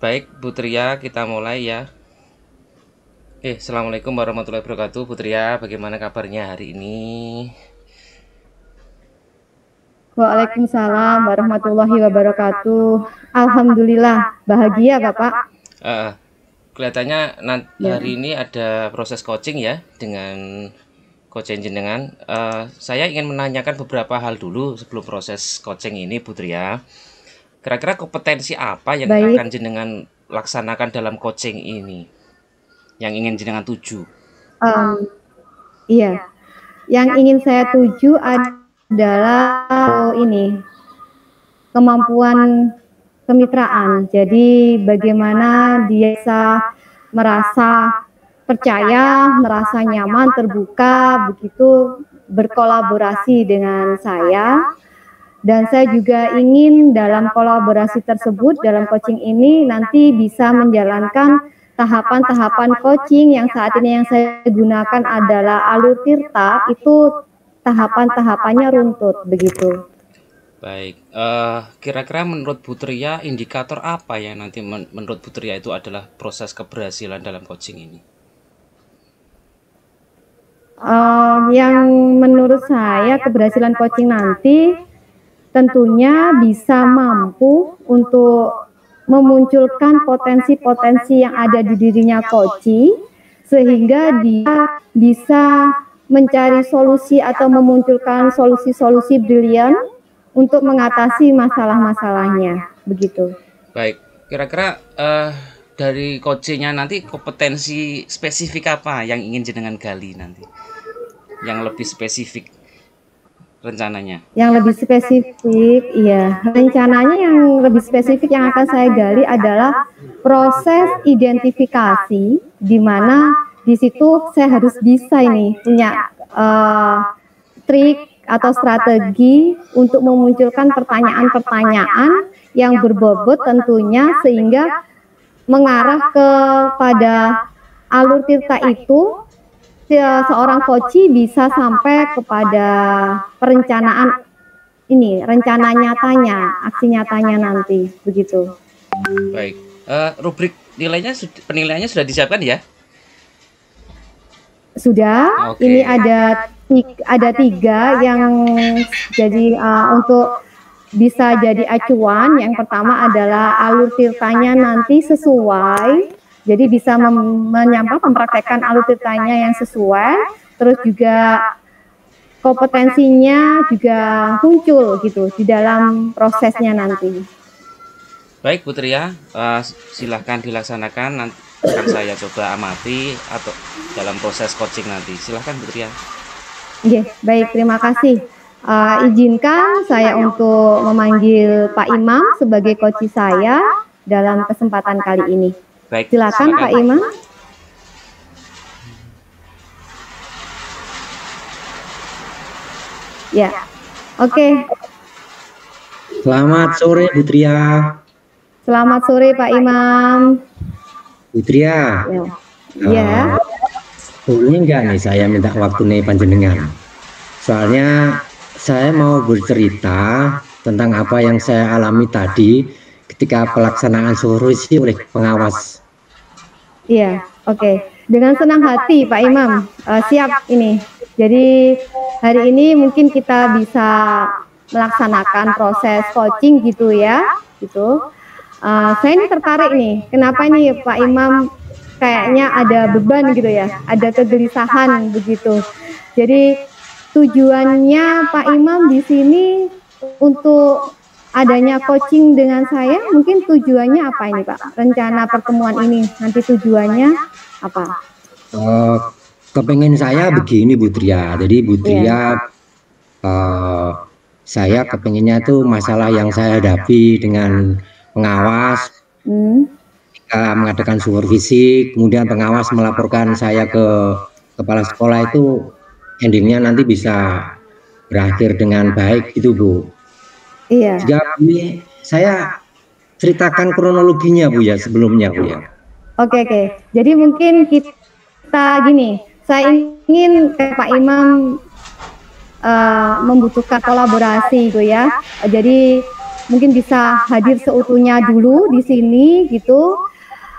Baik, Bu Tria, kita mulai ya. Assalamualaikum warahmatullahi wabarakatuh. Bu Tria, bagaimana kabarnya hari ini? Waalaikumsalam warahmatullahi wabarakatuh. Alhamdulillah, bahagia Bapak. Eh, Kelihatannya Ya, hari ini ada proses coaching ya dengan coach jenengan. Saya ingin menanyakan beberapa hal dulu sebelum proses coaching ini, Bu Tria. Kira-kira kompetensi apa yang akan baik. jenengan laksanakan dalam coaching ini? Yang ingin jenengan tuju? Em, iya, yang ingin saya tuju adalah ini kemampuan kemitraan. Jadi bagaimana dia bisa merasa percaya, merasa nyaman, terbuka, begitu berkolaborasi dengan saya. Dan saya juga ingin dalam kolaborasi tersebut, dalam coaching ini nanti bisa menjalankan tahapan-tahapan coaching yang saat ini yang saya gunakan adalah alur tirta, itu tahapan-tahapannya runtut, begitu. Baik, kira-kira menurut Bu Tria indikator apa yang nanti menurut Bu Tria itu adalah proses keberhasilan dalam coaching ini? Yang menurut saya keberhasilan coaching nanti tentunya bisa mampu untuk memunculkan potensi-potensi yang ada di dirinya coaching sehingga dia bisa mencari solusi atau memunculkan solusi-solusi brilian untuk mengatasi masalah-masalahnya, begitu. Baik, kira-kira dari coachingnya nanti kompetensi spesifik apa yang ingin jenengan gali nanti? Yang lebih spesifik rencananya. Yang lebih spesifik, iya, rencananya yang lebih spesifik yang akan saya gali adalah proses identifikasi, di mana di situ saya harus bisa ini punya trik atau strategi untuk memunculkan pertanyaan-pertanyaan yang berbobot tentunya sehingga mengarah kepada alur tirta itu seorang coach bisa sampai kepada perencanaan ini, rencana nyatanya, aksi nyatanya nanti, begitu. Baik, rubrik nilainya penilaiannya sudah disiapkan ya? Sudah, ini Oke. ada tiga yang jadi untuk bisa jadi acuan. Yang pertama adalah alur tirtanya nanti sesuai, jadi bisa mempraktekkan alur tirtanya yang sesuai, terus juga kompetensinya juga muncul gitu di dalam prosesnya nanti. Baik, Bu Tria, silahkan dilaksanakan. Nanti akan saya coba amati atau dalam proses coaching nanti. Silahkan, Bu Tria. Oke, baik, terima kasih. Izinkan saya untuk memanggil Pak Imam sebagai coach saya dalam kesempatan kali ini. Baik, Silakan silakan. Pak Imam. Ya, oke. Selamat sore Bu Tria. Selamat sore Pak Imam. Bu Tria, Ya, ya. boleh nggak nih saya minta waktu nih panjenengan? Soalnya saya mau bercerita tentang apa yang saya alami tadi ketika pelaksanaan supervisi oleh pengawas. Iya, oke. Dengan senang hati Pak Imam, siap ini. Jadi hari ini mungkin kita bisa melaksanakan proses coaching gitu ya, gitu. Saya ini tertarik nih, kenapa nih Pak Imam kayaknya ada beban gitu ya, ada kegelisahan begitu. Jadi tujuannya Pak Imam di sini untuk adanya coaching dengan saya, mungkin tujuannya apa ini Pak? Rencana pertemuan ini nanti tujuannya apa? Eh, Kepengen saya begini Bu Tria. Jadi Bu Tria, Iya. saya kepengennya tuh masalah yang saya hadapi dengan pengawas Hmm. mengadakan supervisi, kemudian pengawas melaporkan saya ke kepala sekolah itu endingnya nanti bisa berakhir dengan baik itu Bu. Iya. Jika ini saya ceritakan kronologinya Bu ya sebelumnya Bu ya. Oke. Jadi mungkin kita gini, saya ingin Pak Imam membutuhkan kolaborasi gitu ya. Jadi mungkin bisa hadir seutuhnya dulu di sini gitu,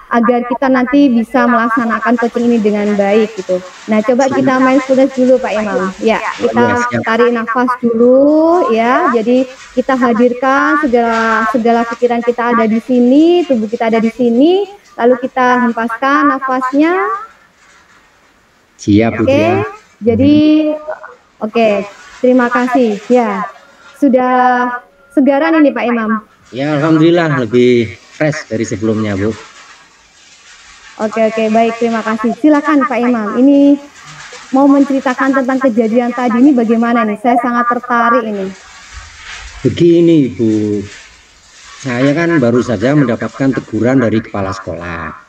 agar kita nanti bisa melaksanakan coaching ini dengan baik gitu. Nah, coba kita mindfulness dulu Pak Imam. Ya, kita tarik nafas dulu ya. Jadi kita hadirkan segala pikiran kita ada di sini, tubuh kita ada di sini, lalu kita hempaskan nafasnya. Siap, Oke. Jadi oke, terima kasih. Ya. Sudah segaran ini Pak Imam. Ya, alhamdulillah lebih fresh dari sebelumnya, Bu. Oke, baik, terima kasih. Silakan Pak Imam, ini mau menceritakan tentang kejadian tadi ini bagaimana nih? Saya sangat tertarik ini. Begini, Bu. Saya kan baru saja mendapatkan teguran dari kepala sekolah.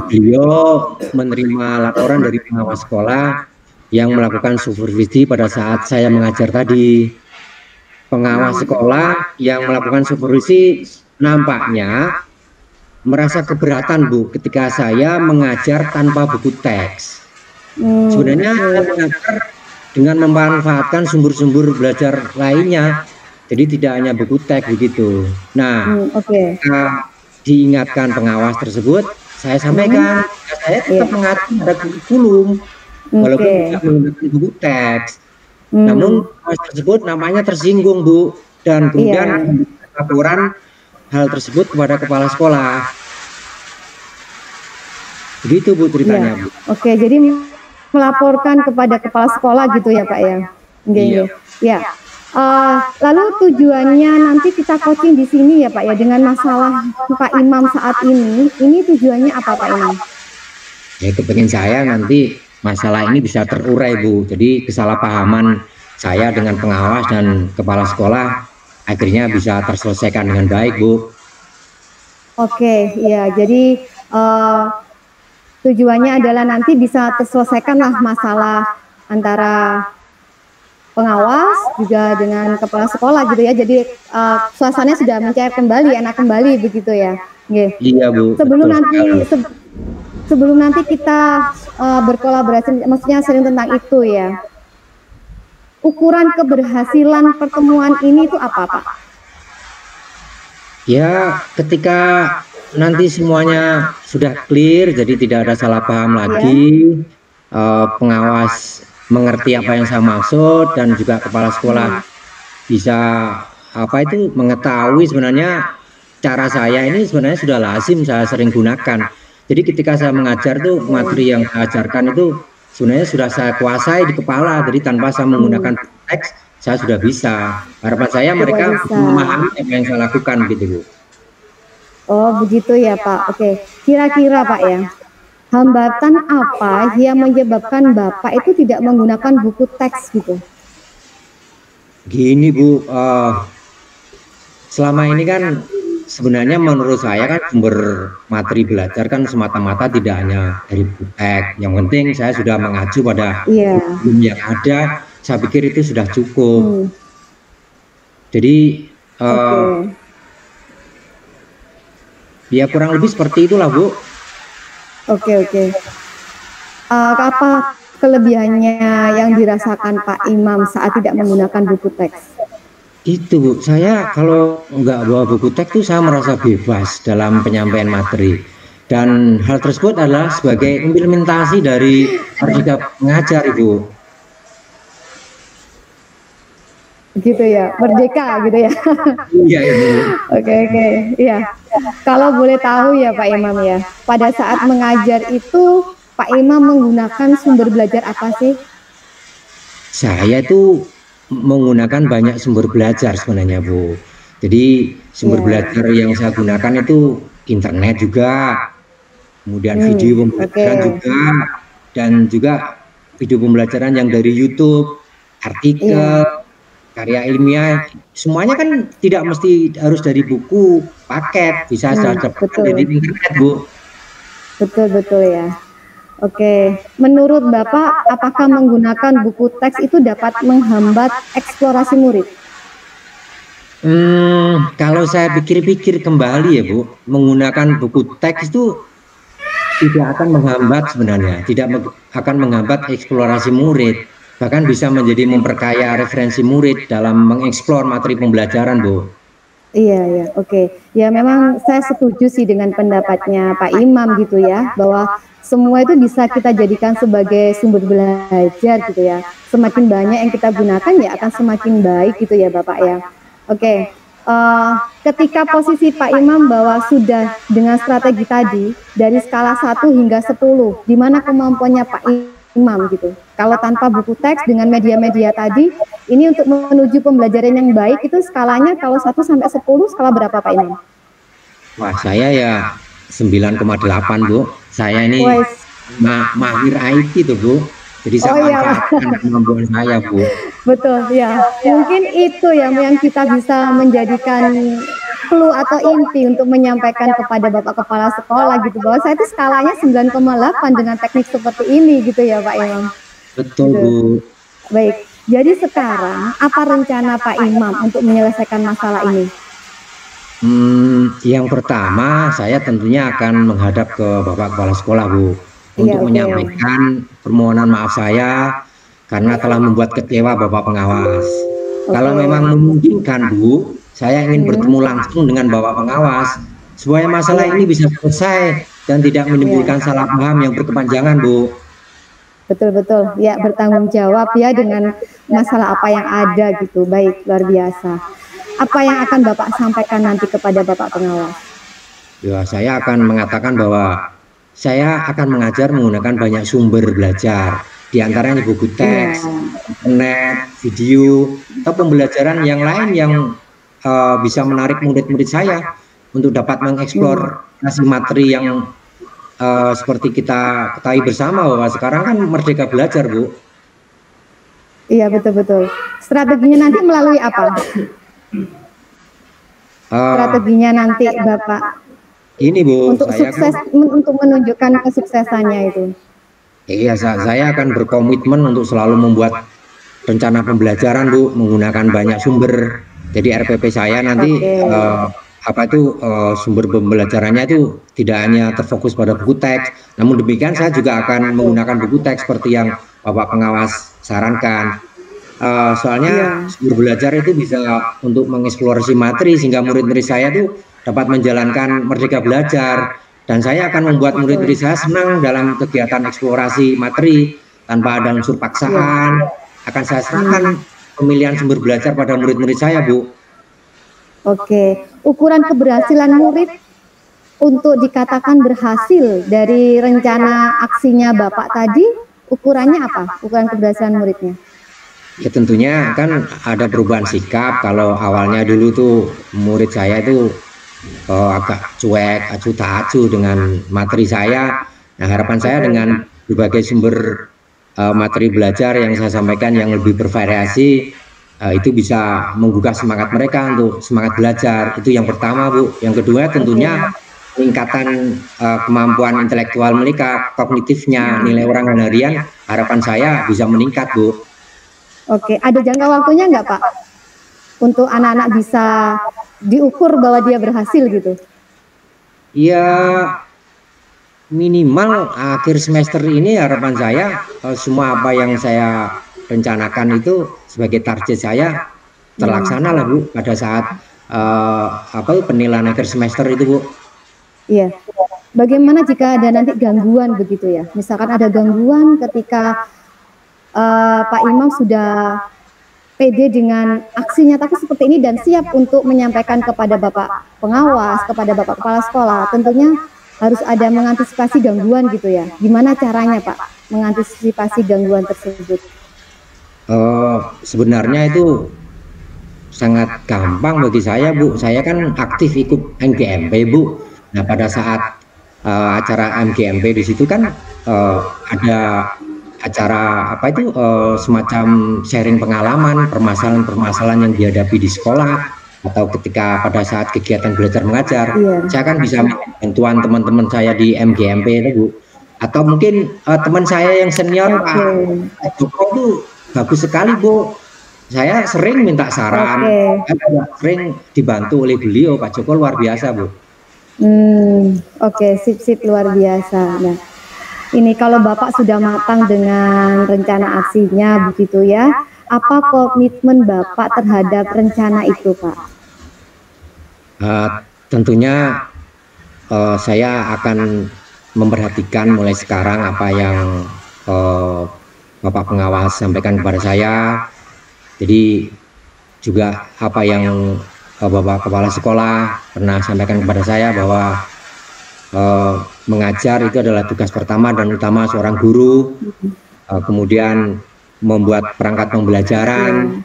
Beliau menerima laporan dari pengawas sekolah yang melakukan supervisi pada saat saya mengajar tadi. Pengawas sekolah yang melakukan supervisi nampaknya merasa keberatan, Bu, ketika saya mengajar tanpa buku teks. Sebenarnya saya mengajar dengan memanfaatkan sumber-sumber belajar lainnya, jadi tidak hanya buku teks begitu. Nah, diingatkan pengawas tersebut, saya sampaikan, saya tetap mengajar pada kurikulum, walaupun tidak menggunakan buku teks. Namun pengawas tersebut namanya tersinggung, Bu, dan kemudian laporan hal tersebut kepada kepala sekolah. Begitu, Bu, ceritanya, Bu. Oke, jadi melaporkan kepada kepala sekolah gitu ya, Pak ya? Iya. Ya. Lalu tujuannya nanti kita coaching di sini ya, Pak ya, dengan masalah Pak Imam saat ini tujuannya apa, Pak Imam? Ya, kepengen saya nanti masalah ini bisa terurai, Bu. Jadi kesalahpahaman saya dengan pengawas dan kepala sekolah akhirnya bisa terselesaikan dengan baik, Bu. Oke, ya. Jadi tujuannya adalah nanti bisa terselesaikanlah masalah antara pengawas juga dengan kepala sekolah gitu ya. Jadi suasananya sudah mencair kembali, enak kembali begitu ya. Iya, Bu. Sebelum nanti kita berkolaborasi, maksudnya sering tentang itu ya. Ukuran keberhasilan pertemuan ini itu apa, Pak? Ya, ketika nanti semuanya sudah clear, jadi tidak ada salah paham lagi, pengawas mengerti apa yang saya maksud, dan juga kepala sekolah bisa mengetahui sebenarnya cara saya ini sebenarnya sudah lazim saya sering gunakan. Jadi ketika saya mengajar tuh materi yang saya ajarkan itu sebenarnya sudah saya kuasai di kepala, jadi tanpa saya menggunakan teks saya sudah bisa. Harapan saya mereka memahami apa yang saya lakukan gitu, Bu. Oh begitu ya, Pak. Oke, kira-kira Pak ya, hambatan apa yang menyebabkan Bapak itu tidak menggunakan buku teks gitu? Gini, Bu, selama ini kan sebenarnya menurut saya kan sumber materi belajar kan semata-mata tidak hanya dari buku teks. Yang penting saya sudah mengacu pada kurikulum yang ada, saya pikir itu sudah cukup. Jadi ya kurang lebih seperti itulah, Bu. Oke. Apa kelebihannya yang dirasakan Pak Imam saat tidak menggunakan buku teks? Itu, Bu, saya kalau nggak bawa buku teks tuh saya merasa bebas dalam penyampaian materi, dan hal tersebut adalah sebagai implementasi dari Merdeka Mengajar, Ibu. Gitu ya, merdeka gitu ya. Iya, Ibu. Oke, iya. Kalau boleh tahu ya Pak Imam ya, pada saat mengajar itu Pak Imam menggunakan sumber belajar apa sih? Saya itu menggunakan banyak sumber belajar sebenarnya, Bu. Jadi sumber belajar yang saya gunakan itu internet juga, kemudian video pembelajaran juga, dan juga video pembelajaran yang dari YouTube, artikel, karya ilmiah, semuanya kan tidak mesti harus dari buku paket, bisa saya dapatkan dari internet, Bu. Betul ya. Oke, menurut Bapak, apakah menggunakan buku teks itu dapat menghambat eksplorasi murid? Kalau saya pikir-pikir kembali ya, Bu, menggunakan buku teks itu tidak akan menghambat sebenarnya, tidak akan menghambat eksplorasi murid. bahkan bisa menjadi memperkaya referensi murid dalam mengeksplor materi pembelajaran, Bu. Iya, ya, oke. Ya, memang saya setuju sih dengan pendapatnya Pak Imam gitu ya, bahwa semua itu bisa kita jadikan sebagai sumber belajar gitu ya. Semakin banyak yang kita gunakan ya akan semakin baik gitu ya Bapak ya. Oke, ketika posisi Pak Imam bahwa sudah dengan strategi tadi dari skala 1 hingga 10, di mana kemampuannya Pak Imam gitu. Kalau tanpa buku teks dengan media-media tadi, ini untuk menuju pembelajaran yang baik itu skalanya kalau 1 sampai 10 skala berapa Pak Imam? Wah, saya ya 9,8, Bu. Saya ini Wes, mahir IT tuh, Bu. Jadi oh saya iya, manfaatkan kemampuan saya, Bu. betul ya. Mungkin itu yang kita bisa menjadikan clue atau inti untuk menyampaikan kepada Bapak Kepala Sekolah gitu bahwa saya itu skalanya 9,8 dengan teknik seperti ini gitu ya Pak Imam. Betul, Gitu. Bu. Baik. Jadi sekarang apa rencana Pak Imam untuk menyelesaikan masalah ini? Yang pertama saya tentunya akan menghadap ke Bapak Kepala Sekolah, Bu, Iya, untuk oke. menyampaikan permohonan maaf saya karena telah membuat kecewa Bapak pengawas. Kalau Oke. memang memungkinkan, Bu, saya ingin bertemu langsung dengan Bapak pengawas supaya masalah ini bisa selesai dan tidak menimbulkan salah paham yang berkepanjangan, Bu. Betul-betul, ya bertanggung jawab ya dengan masalah apa yang ada gitu. Baik, luar biasa. Apa yang akan Bapak sampaikan nanti kepada Bapak pengawas? Ya, saya akan mengatakan bahwa saya akan mengajar menggunakan banyak sumber belajar, di antaranya buku teks, internet, video, atau pembelajaran yang lain yang bisa menarik murid-murid saya untuk dapat mengeksplorasi materi yang seperti kita ketahui bersama bahwa sekarang kan merdeka belajar, Bu. Iya, betul-betul. Strateginya nanti melalui apa? Strateginya nanti Bapak Ini, Bu, untuk saya sukses, untuk menunjukkan kesuksesannya itu. Iya, saya akan berkomitmen untuk selalu membuat rencana pembelajaran, Bu, menggunakan banyak sumber. Jadi RPP saya nanti sumber pembelajarannya itu tidak hanya terfokus pada buku teks, namun demikian saya juga akan menggunakan buku teks seperti yang Bapak pengawas sarankan. Soalnya sumber belajar itu bisa untuk mengeksplorasi materi sehingga murid-murid saya tuh dapat menjalankan merdeka belajar, dan saya akan membuat murid-murid saya senang dalam kegiatan eksplorasi materi tanpa ada unsur paksaan. Akan saya serahkan pemilihan sumber belajar pada murid-murid saya, Bu. Oke, ukuran keberhasilan murid untuk dikatakan berhasil dari rencana aksinya Bapak tadi, ukurannya apa? Ukuran keberhasilan muridnya? Ya tentunya kan ada perubahan sikap. Kalau awalnya dulu tuh murid saya itu agak cuek, acuh tak acuh dengan materi saya. Nah, harapan saya dengan berbagai sumber materi belajar yang saya sampaikan yang lebih bervariasi, itu bisa menggugah semangat mereka untuk semangat belajar. Itu yang pertama, Bu. Yang kedua tentunya peningkatan kemampuan intelektual mereka, kognitifnya, nilai orang dan harian, harapan saya bisa meningkat, Bu. Oke, ada jangka waktunya nggak Pak? Untuk anak-anak bisa diukur bahwa dia berhasil gitu? Ya minimal akhir semester ini harapan saya semua apa yang saya rencanakan itu sebagai target saya terlaksana lah, Bu, pada saat penilaian akhir semester itu, Bu. Iya. Bagaimana jika ada nanti gangguan begitu ya? Misalkan ada gangguan ketika Pak Imam sudah pede dengan aksi nyataku seperti ini dan siap untuk menyampaikan kepada Bapak pengawas, kepada Bapak Kepala Sekolah. Tentunya harus ada mengantisipasi gangguan gitu ya. Gimana caranya Pak mengantisipasi gangguan tersebut? Sebenarnya itu sangat gampang bagi saya, Bu. Saya kan aktif ikut MGMP, Bu. Nah, pada saat acara MGMP di situ kan ada acara semacam sharing pengalaman, permasalahan-permasalahan yang dihadapi di sekolah atau ketika pada saat kegiatan belajar mengajar. Saya kan bisa bantuan teman-teman saya di MGMP itu, Bu. Atau mungkin teman saya yang senior, Pak Joko itu bagus sekali, Bu. Saya sering minta saran, sering dibantu oleh beliau. Pak Joko luar biasa, Bu. Oke, sip luar biasa. Nah, Ini kalau Bapak sudah matang dengan rencana aksinya begitu ya, apa komitmen Bapak terhadap rencana itu, Pak? Tentunya saya akan memperhatikan mulai sekarang apa yang Bapak pengawas sampaikan kepada saya. Jadi juga apa yang Bapak Kepala Sekolah pernah sampaikan kepada saya bahwa mengajar itu adalah tugas pertama dan utama seorang guru. Kemudian membuat perangkat pembelajaran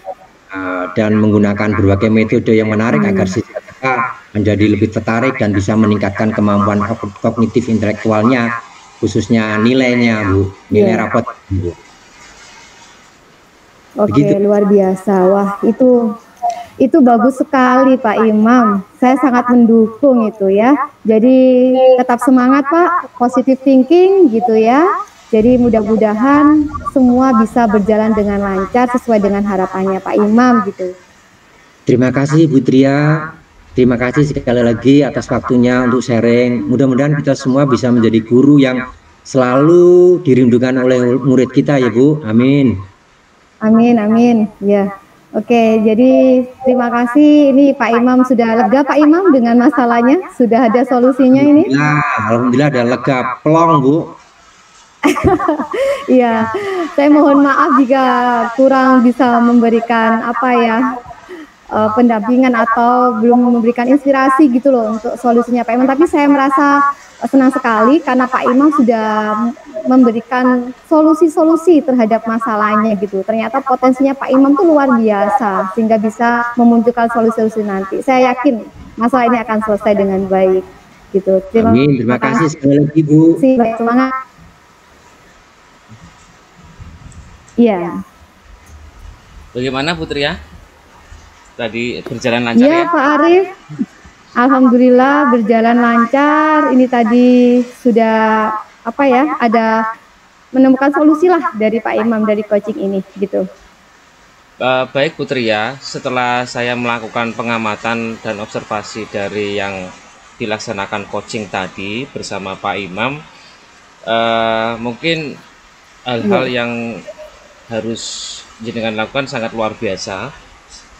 dan menggunakan berbagai metode yang menarik agar siswa menjadi lebih tertarik dan bisa meningkatkan kemampuan kognitif intelektualnya, khususnya nilainya, Bu, nilai rapot, Bu. Oke, Begitu. luar biasa. Wah, itu bagus sekali Pak Imam. Saya sangat mendukung itu ya. Jadi tetap semangat Pak, positive thinking gitu ya. Jadi mudah-mudahan semua bisa berjalan dengan lancar sesuai dengan harapannya Pak Imam gitu. Terima kasih Bu Tria. Terima kasih sekali lagi atas waktunya untuk sharing. Mudah-mudahan kita semua bisa menjadi guru yang selalu dirindukan oleh murid kita ya Bu. Amin. Amin, amin. Ya. Oke, jadi terima kasih. Ini Pak Imam sudah lega Pak Imam dengan masalahnya? Sudah ada solusinya ini? Alhamdulillah ada lega plong Bu. Iya, saya mohon maaf jika kurang bisa memberikan apa ya pendampingan atau belum memberikan inspirasi gitu loh untuk solusinya Pak Imam. Tapi saya merasa senang sekali karena Pak Imam sudah memberikan solusi-solusi terhadap masalahnya gitu. Ternyata potensinya Pak Imam tuh luar biasa sehingga bisa memunculkan solusi-solusi nanti. Saya yakin masalah ini akan selesai dengan baik gitu. Terima kasih sekali lagi Bu. Baik, semangat. Iya. Bagaimana Putri ya? Tadi berjalan lancar ya? ya? Pak Arif. Alhamdulillah berjalan lancar. Ini tadi sudah apa ya? Ada menemukan solusi lah dari Pak Imam dari coaching ini gitu. Baik Putri ya, setelah saya melakukan pengamatan dan observasi dari yang dilaksanakan coaching tadi bersama Pak Imam, mungkin hal-hal yang harus jenengan lakukan sangat luar biasa,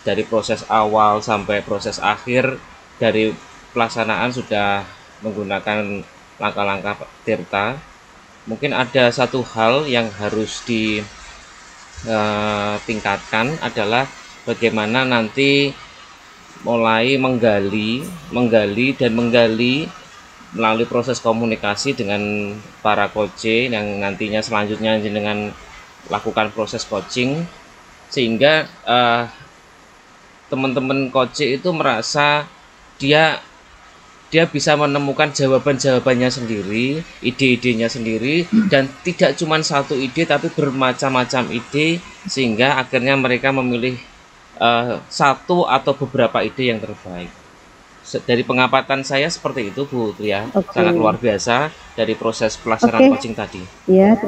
dari proses awal sampai proses akhir. Dari pelaksanaan sudah menggunakan langkah-langkah Tirta. Mungkin ada satu hal yang harus ditingkatkan adalah bagaimana nanti mulai menggali melalui proses komunikasi dengan para coach yang nantinya selanjutnya dengan lakukan proses coaching, sehingga teman-teman coach itu merasa dia bisa menemukan jawaban-jawabannya sendiri, ide-idenya sendiri, dan tidak cuma satu ide tapi bermacam-macam ide, sehingga akhirnya mereka memilih satu atau beberapa ide yang terbaik. Dari pengamatan saya seperti itu Bu Tria, sangat luar biasa dari proses pelaksanaan coaching tadi. Iya,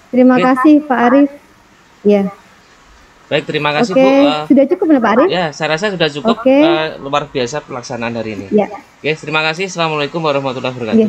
terima kasih Pak Arif. Ya. Baik, terima kasih Bu. Sudah cukup ya Pak Arif? Ya, saya rasa sudah cukup. Luar biasa pelaksanaan hari ini. Ya. Oke, terima kasih. Assalamualaikum warahmatullahi wabarakatuh.